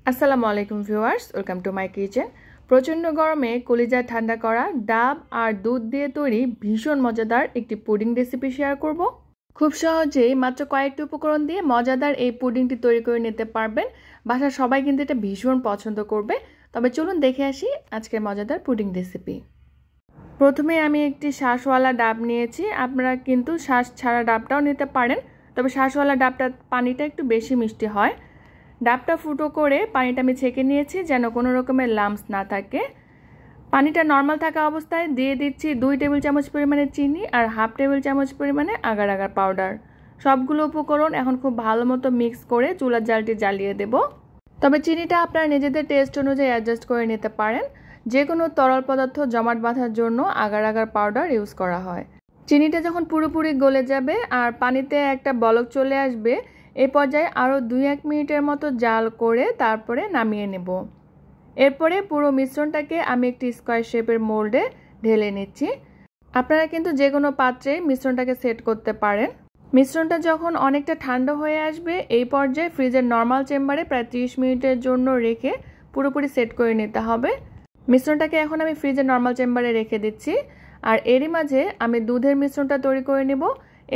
আসসালামু আলাইকুম viewers, welcome to my kitchen. প্রচণ্ড গরমে কলিজা ঠান্ডা করা ডাব আর দুধ দিয়ে তৈরি ভীষণ মজাদার একটি পুডিং রেসিপি শেয়ার করব। খুব সহজেই মাত্র কয়েকটি উপকরণ দিয়ে মজাদার এই পুডিংটি তৈরি করে নিতে পারবেন। বাসার সবাই কিন্তু এটা ভীষণ পছন্দ করবে। তবে চলুন দেখে আসি আজকের মজাদার পুডিং রেসিপি। প্রথমে আমি একটি শাঁসওয়ালা ডাব নিয়েছি। আপনারা কিন্তু শাঁস ছাড়া ডাবটাও নিতে পারেন, তবে শাঁসওয়ালা ডাবটার পানিটা একটু বেশি মিষ্টি হয়। ডাবটা ফুটো করে পানিটা আমি ছেঁকে নিয়েছি যেন কোনো রকমের লাম্পস না থাকে। পানিটা নর্মাল থাকা অবস্থায় দিয়ে দিচ্ছি 2 টেবিল চামচ পরিমাণে চিনি আর হাফ টেবিল চামচ পরিমাণে আগার আগার পাউডার। সবগুলো উপকরণ এখন খুব ভালো মতো মিক্স করে চুলার জালটি জ্বালিয়ে দেব। তবে চিনিটা আপনারা নিজেদের টেস্ট অনুযায়ী অ্যাডজাস্ট করে নিতে পারেন। যে কোনো তরল পদার্থ জমাট বাঁধার জন্য আগার আগার পাউডার ইউজ করা হয়। চিনিটা যখন পুরোপুরি গলে যাবে আর পানিতে একটা বলক চলে আসবে, এই পর্যায়ে আরও 2-1 মিনিটের মতো জাল করে তারপরে নামিয়ে নেব। এরপরে পুরো মিশ্রণটাকে আমি একটি স্কোয়ার শেপের মোল্ডে ঢেলে নিচ্ছি। আপনারা কিন্তু যে কোনো পাত্রে মিশ্রণটাকে সেট করতে পারেন। মিশ্রণটা যখন অনেকটা ঠান্ডা হয়ে আসবে, এই পর্যায়ে ফ্রিজের নর্মাল চেম্বারে প্রায় 30 মিনিটের জন্য রেখে পুরোপুরি সেট করে নিতে হবে। মিশ্রণটাকে এখন আমি ফ্রিজের নর্মাল চেম্বারে রেখে দিচ্ছি। আর এরই মাঝে আমি দুধের মিশ্রণটা তৈরি করে নেব।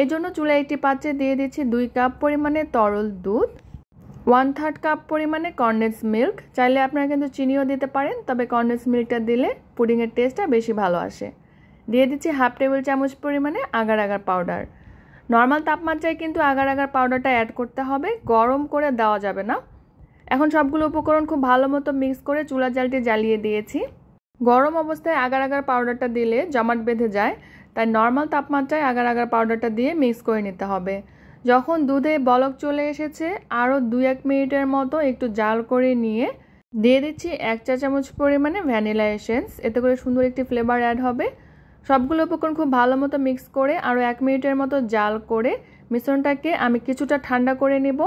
এর জন্য চুলায় একটি পাত্রে দিয়ে দিচ্ছি 2 কাপ পরিমাণে তরল দুধ, 1/3 কাপ পরিমাণে কনডেন্স মিল্ক। চাইলে আপনারা কিন্তু চিনিও দিতে পারেন, তবে কনডেন্স মিল্কটা দিলে পুডিংয়ের টেস্টটা বেশি ভালো আসে। দিয়ে দিচ্ছি হাফ টেবিল চামচ পরিমাণে আগার আগার পাউডার। নর্মাল তাপমাত্রায় কিন্তু আগার আগার পাউডারটা অ্যাড করতে হবে, গরম করে দেওয়া যাবে না। এখন সবগুলো উপকরণ খুব ভালো মতো মিক্স করে চুলার জালটি জ্বালিয়ে দিয়েছি। গরম অবস্থায় আগার আগার পাউডারটা দিলে জমাট বেঁধে যায়, তাই নর্মাল তাপমাত্রায় আগার আগার পাউডারটা দিয়ে মিক্স করে নিতে হবে। যখন দুধে বলক চলে এসেছে, আরও 2-1 মিনিটের মতো একটু জাল করে নিয়ে দিয়ে দিচ্ছি 1 চা চামচ পরিমাণে ভ্যানিলা এসেন্স। এতে করে সুন্দর একটি ফ্লেভার অ্যাড হবে। সবগুলো উপকরণ খুব ভালো মতো মিক্স করে আরও 1 মিনিটের মতো জাল করে মিশ্রণটাকে আমি কিছুটা ঠান্ডা করে নেব।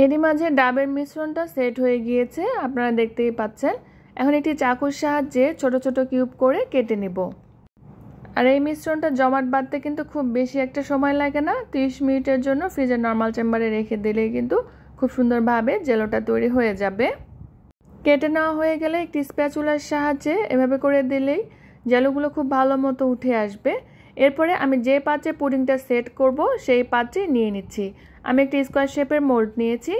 এরই মাঝে ডাবের মিশ্রণটা সেট হয়ে গিয়েছে, আপনারা দেখতেই পাচ্ছেন। এখন একটি চাকুর সাহায্যে ছোট ছোট কিউব করে কেটে নেব। আর এই মিশ্রণটা জমাট বাঁধতে কিন্তু খুব বেশি একটা সময় লাগে না। 30 মিনিটের জন্য ফ্রিজের নর্মাল চেম্বারে রেখে দিলেই কিন্তু খুব সুন্দরভাবে জেলোটা তৈরি হয়ে যাবে। কেটে নেওয়া হয়ে গেলে একটি স্প্যাচুলার সাহায্যে এভাবে করে দিলেই জেলোগুলো খুব ভালো মতো উঠে আসবে। এরপরে আমি যে পাত্রে পুডিংটা সেট করব সেই পাত্রে নিয়ে নিচ্ছি। আমি একটি স্কোয়ার শেপের মোল্ড নিয়েছি।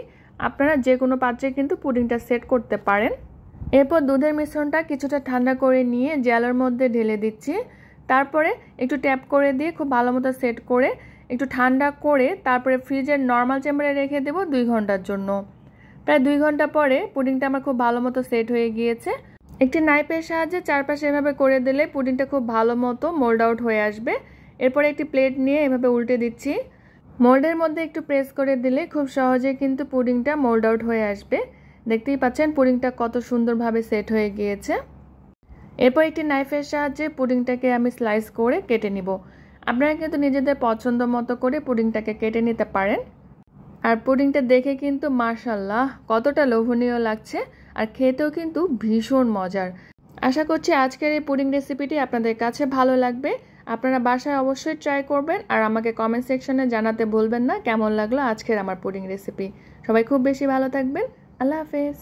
আপনারা যে কোনো পাত্রে কিন্তু পুডিংটা সেট করতে পারেন। এরপর দুধের মিশ্রণটা কিছুটা ঠান্ডা করে নিয়ে জেলোর মধ্যে ঢেলে দিচ্ছি। তারপরে একটু ট্যাপ করে দিয়ে খুব ভালো মতো সেট করে একটু ঠান্ডা করে তারপরে ফ্রিজের নর্মাল চেম্বারে রেখে দেব 2 ঘন্টার জন্য। প্রায় 2 ঘন্টা পরে পুডিংটা আমার খুব ভালো মতো সেট হয়ে গিয়েছে। একটি নাইফের সাহায্যে চারপাশে এভাবে করে দিলে পুডিংটা খুব ভালো মতো মোল্ড আউট হয়ে আসবে। এরপরে একটি প্লেট নিয়ে এভাবে উল্টে দিচ্ছি। মোল্ডের মধ্যে একটু প্রেস করে দিলে খুব সহজে কিন্তু পুডিংটা মোল্ড আউট হয়ে আসবে। দেখতেই পাচ্ছেন পুডিংটা কত সুন্দরভাবে সেট হয়ে গিয়েছে। এরপর একটি নাইফের সাহায্যে পুডিংটাকে আমি স্লাইস করে কেটে নিব। আপনারা কিন্তু নিজেদের পছন্দ মতো করে পুডিংটাকে কেটে নিতে পারেন। আর পুডিংটা দেখে কিন্তু মাশাআল্লাহ কতটা লোভনীয় লাগছে, আর খেতেও কিন্তু ভীষণ মজার। আশা করছি আজকের এই পুডিং রেসিপিটি আপনাদের কাছে ভালো লাগবে। আপনারা বাসায় অবশ্যই ট্রাই করবেন আর আমাকে কমেন্ট সেকশনে জানাতে ভুলবেন না কেমন লাগলো আজকের আমার পুডিং রেসিপি। সবাই খুব বেশি ভালো থাকবেন। আল্লাহ হাফেজ।